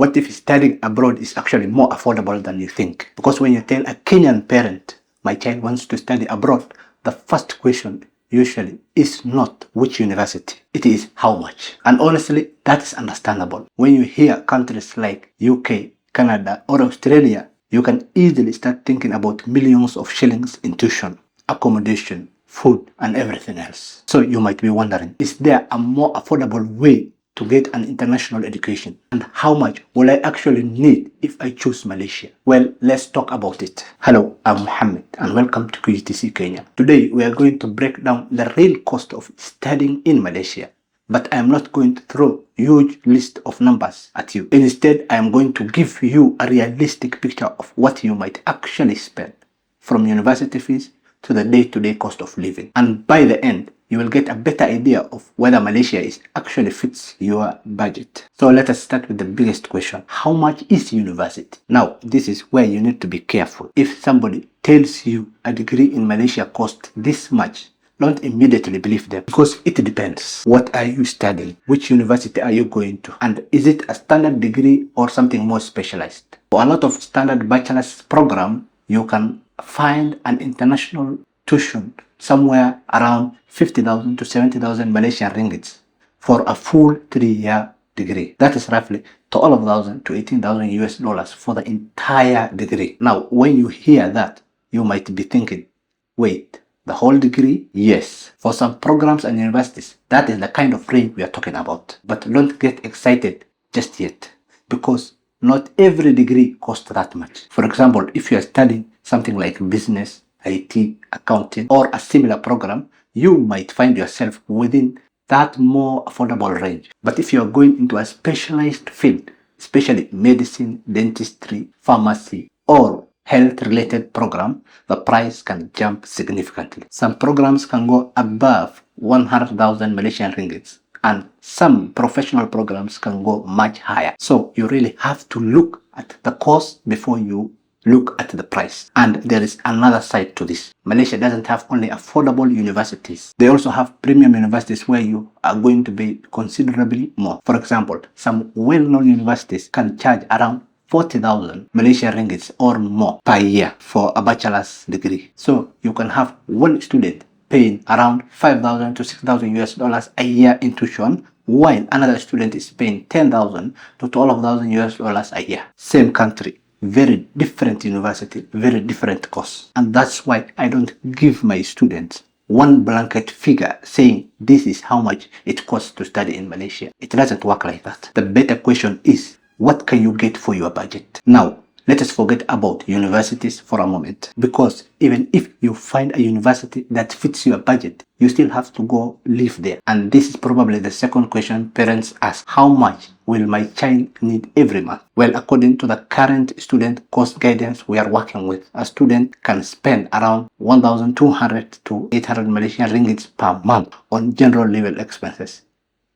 What if studying abroad is actually more affordable than you think? Because when you tell a Kenyan parent, my child wants to study abroad, the first question usually is not which university, it is how much. And honestly, that is understandable. When you hear countries like UK, Canada, or Australia, you can easily start thinking about millions of shillings in tuition, accommodation, food, and everything else. So you might be wondering, is there a more affordable way to get an international education? And how much will I actually need if I choose Malaysia? Well, let's talk about it. Hello, I'm Mohammed and welcome to QETC-KENYA. Today, we are going to break down the real cost of studying in Malaysia. But I am not going to throw a huge list of numbers at you. Instead, I am going to give you a realistic picture of what you might actually spend, from university fees to the day-to-day cost of living. And by the end, you will get a better idea of whether Malaysia actually fits your budget. So let us start with the biggest question. How much is university? Now, this is where you need to be careful. If somebody tells you a degree in Malaysia costs this much, don't immediately believe them, because it depends. What are you studying? Which university are you going to? And is it a standard degree or something more specialized? For a lot of standard bachelor's program, you can find an international tuition somewhere around 50,000 to 70,000 Malaysian ringgits for a full 3-year degree. That is roughly $12,000 to $18,000 for the entire degree. Now, when you hear that, you might be thinking, wait, the whole degree? Yes. For some programs and universities, that is the kind of range we are talking about. But don't get excited just yet, because not every degree costs that much. For example, if you are studying something like business, IT, accounting, or a similar program, you might find yourself within that more affordable range. But if you are going into a specialized field, especially medicine, dentistry, pharmacy, or health-related program, the price can jump significantly. Some programs can go above 100,000 Malaysian ringgits, and some professional programs can go much higher. So you really have to look at the cost before you look at the price. And there is another side to this. Malaysia doesn't have only affordable universities. They also have premium universities where you are going to pay considerably more. For example, some well-known universities can charge around 40,000 Malaysian ringgits or more per year for a bachelor's degree. So you can have one student paying around 5,000 to 6,000 US dollars a year in tuition, while another student is paying 10,000 to 12,000 US dollars a year. Same country, very different university, very different costs. And that's why I don't give my students one blanket figure saying this is how much it costs to study in Malaysia. It doesn't work like that. The better question is, what can you get for your budget? Now, let us forget about universities for a moment, because even if you find a university that fits your budget, you still have to go live there. And this is probably the second question parents ask. How much will my child need every month? Well, according to the current student cost guidance we are working with, a student can spend around 1,200 to 800 Malaysian ringgits per month on general level expenses,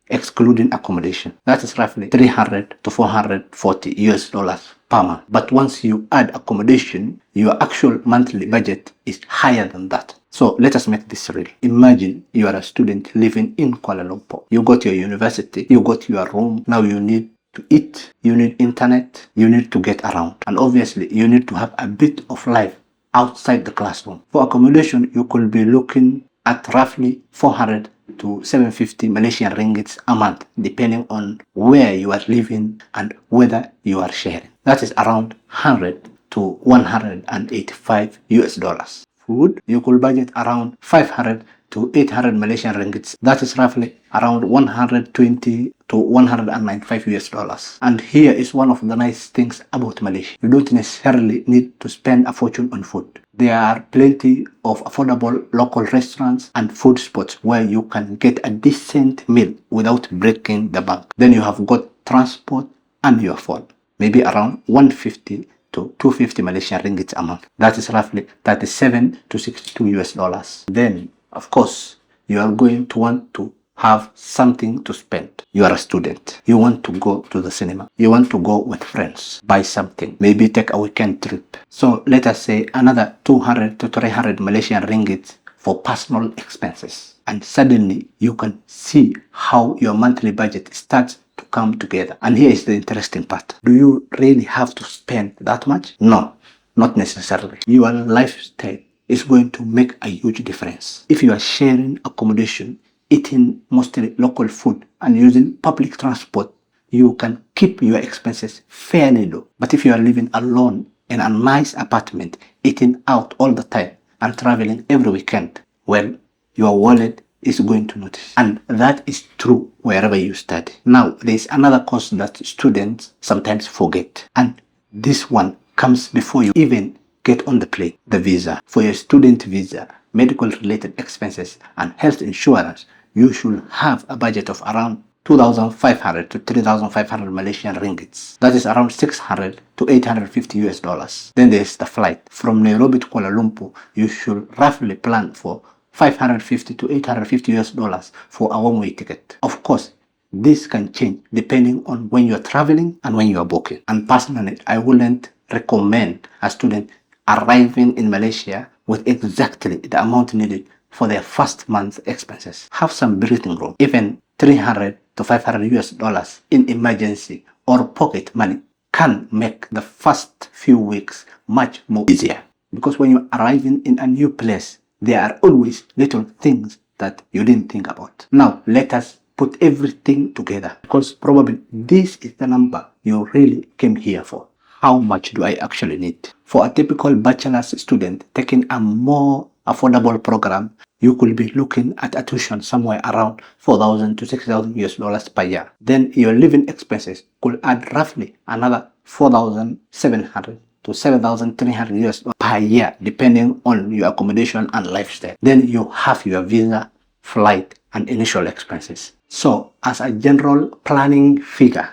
excluding accommodation. That is roughly 300 to 440 US dollars per month. But once you add accommodation, your actual monthly budget is higher than that. So let us make this real. Imagine you are a student living in Kuala Lumpur. You got your university, you got your room, now you need to eat, you need internet, you need to get around. And obviously, you need to have a bit of life outside the classroom. For accommodation, you could be looking at roughly 400 to 750 Malaysian ringgits a month, depending on where you are living and whether you are sharing. That is around 100 to 185 US dollars. Food, you could budget around 500 to 800 Malaysian ringgits. That is roughly around 120 to 195 US dollars. And here is one of the nice things about Malaysia. You don't necessarily need to spend a fortune on food. There are plenty of affordable local restaurants and food spots where you can get a decent meal without breaking the bank. Then you have got transport and your phone, maybe around 150 to 250 Malaysian ringgits a month. That is roughly 37 to 62 US dollars. Then, of course, you are going to want to have something to spend. You are a student. You want to go to the cinema. You want to go with friends, buy something, maybe take a weekend trip. So let us say another 200 to 300 Malaysian ringgits for personal expenses. And suddenly you can see how your monthly budget starts to come together. And here is the interesting part. Do you really have to spend that much? No, not necessarily. Your lifestyle is going to make a huge difference. If you are sharing accommodation, eating mostly local food, and using public transport, you can keep your expenses fairly low. But if you are living alone in a nice apartment, eating out all the time, and traveling every weekend, well, your wallet is going to notice. And that is true wherever you study. Now, there is another cost that students sometimes forget. And this one comes before you even get on the plane: the visa. For your student visa, medical related expenses, and health insurance, you should have a budget of around 2,500 to 3,500 Malaysian ringgits. That is around 600 to 850 US dollars. Then there's the flight. From Nairobi to Kuala Lumpur, you should roughly plan for 550 to 850 US dollars for a one-way ticket. Of course, this can change depending on when you're traveling and when you are booking. And personally, I wouldn't recommend a student arriving in Malaysia with exactly the amount needed for their first month's expenses. Have some breathing room. Even 300 to 500 US dollars in emergency or pocket money can make the first few weeks much more easier. Because when you're arriving in a new place, there are always little things that you didn't think about. Now, let us put everything together, because probably this is the number you really came here for. How much do I actually need? For a typical bachelor's student taking a more affordable program, you could be looking at a tuition somewhere around 4,000 to 6,000 US dollars per year. Then your living expenses could add roughly another 4,700 to 7,300 US dollars per year, depending on your accommodation and lifestyle. Then you have your visa, flight, and initial expenses. So as a general planning figure,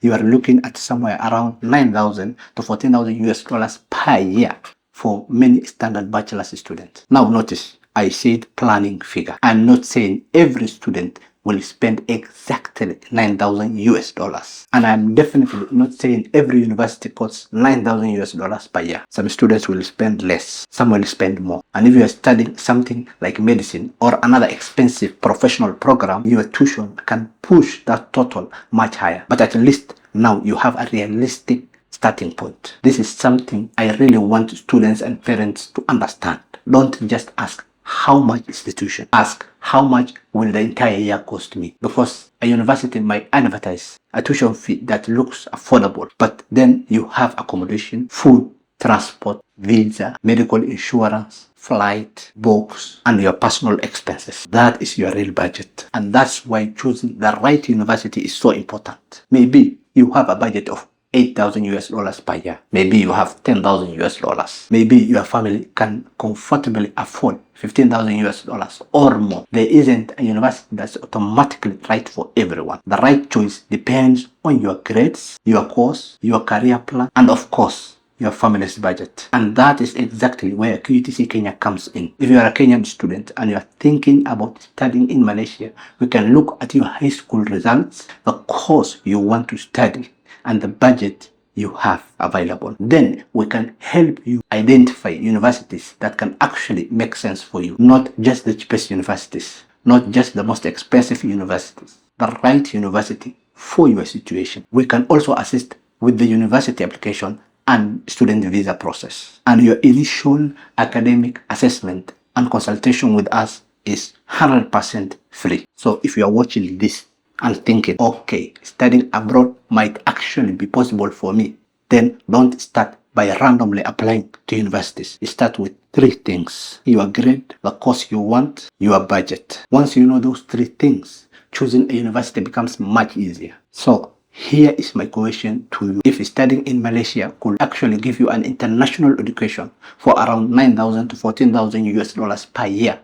you are looking at somewhere around 9,000 to 14,000 US dollars per year for many standard bachelor's students. Now notice, I said planning figure. I'm not saying every student will spend exactly 9,000 US dollars. And I'm definitely not saying every university costs 9,000 US dollars per year. Some students will spend less, some will spend more. And if you are studying something like medicine or another expensive professional program, your tuition can push that total much higher. But at least now you have a realistic starting point. This is something I really want students and parents to understand. Don't just ask, how much is the tuition? Ask, how much will the entire year cost me? Because a university might advertise a tuition fee that looks affordable, but then you have accommodation, food, transport, visa, medical insurance, flight, books, and your personal expenses. That is your real budget. And that's why choosing the right university is so important. Maybe you have a budget of 8,000 US dollars per year. Maybe you have 10,000 US dollars. Maybe your family can comfortably afford 15,000 US dollars or more. There isn't a university that's automatically right for everyone. The right choice depends on your grades, your course, your career plan, and of course, your family's budget. And that is exactly where QETC Kenya comes in. If you are a Kenyan student and you are thinking about studying in Malaysia, we can look at your high school results, the course you want to study, and the budget you have available. Then we can help you identify universities that can actually make sense for you. Not just the cheapest universities, not just the most expensive universities, the right university for your situation. We can also assist with the university application and student visa process. And your initial academic assessment and consultation with us is 100% free. So if you are watching this and thinking, okay, studying abroad might actually be possible for me, then don't start by randomly applying to universities. You start with 3 things: your grade, the course you want, your budget. Once you know those 3 things, choosing a university becomes much easier. So here is my question to you. If studying in Malaysia could actually give you an international education for around 9,000 to 14,000 US dollars per year,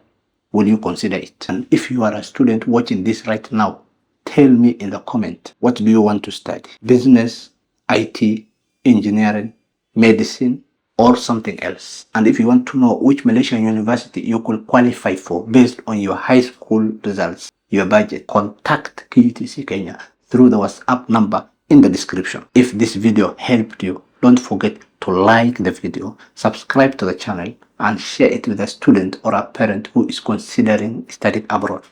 will you consider it? And if you are a student watching this right now, tell me in the comment, what do you want to study? Business, IT, engineering, medicine, or something else? And if you want to know which Malaysian university you could qualify for based on your high school results, your budget, contact QETC Kenya through the WhatsApp number in the description. If this video helped you, don't forget to like the video, subscribe to the channel, and share it with a student or a parent who is considering studying abroad.